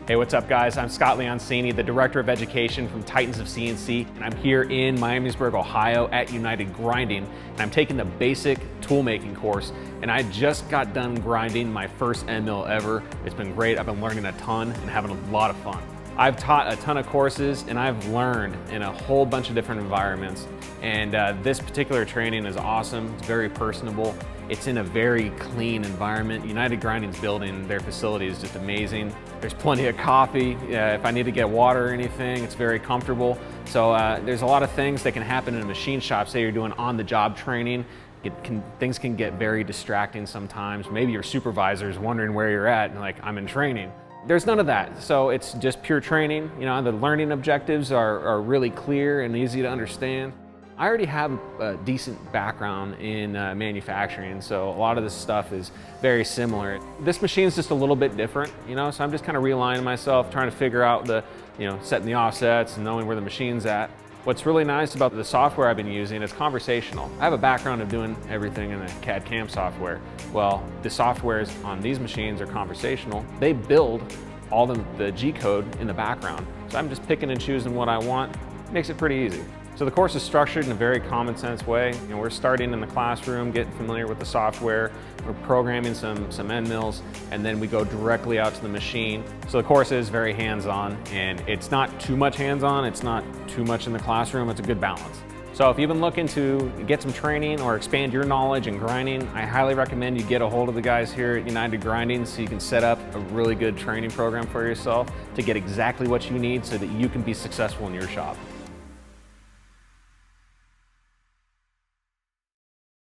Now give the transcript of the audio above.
Hey, what's up guys? I'm Scott Leoncini, the Director of Education from Titans of CNC, and I'm here in Miamisburg, Ohio at United Grinding, and I'm taking the basic toolmaking course, and I just got done grinding my first end mill ever. It's been great. I've been learning a ton and having a lot of fun. I've taught a ton of courses and I've learned in a whole bunch of different environments, and this particular training is awesome. It's very personable. It's in a very clean environment. United Grinding's building, their facility is just amazing. There's plenty of coffee. If I need to get water or anything, it's very comfortable. So there's a lot of things that can happen in a machine shop. Say you're doing on-the-job training. Things can get very distracting sometimes. Maybe your supervisor's wondering where you're at and like, I'm in training. There's none of that. So it's just pure training. You know, the learning objectives are really clear and easy to understand. I already have a decent background in manufacturing, so a lot of this stuff is very similar. This machine is just a little bit different, you know, so I'm just kind of realigning myself, trying to figure out setting the offsets and knowing where the machine's at. What's really nice about the software I've been using is conversational. I have a background of doing everything in the CAD/CAM software. Well, the softwares on these machines are conversational. They build all the G code in the background. So I'm just picking and choosing what I want. Makes it pretty easy. So the course is structured in a very common sense way. You know, we're starting in the classroom, getting familiar with the software, we're programming some end mills, and then we go directly out to the machine. So the course is very hands-on, and it's not too much hands-on, it's not too much in the classroom, it's a good balance. So if you've been looking to get some training or expand your knowledge in grinding, I highly recommend you get a hold of the guys here at United Grinding so you can set up a really good training program for yourself to get exactly what you need so that you can be successful in your shop.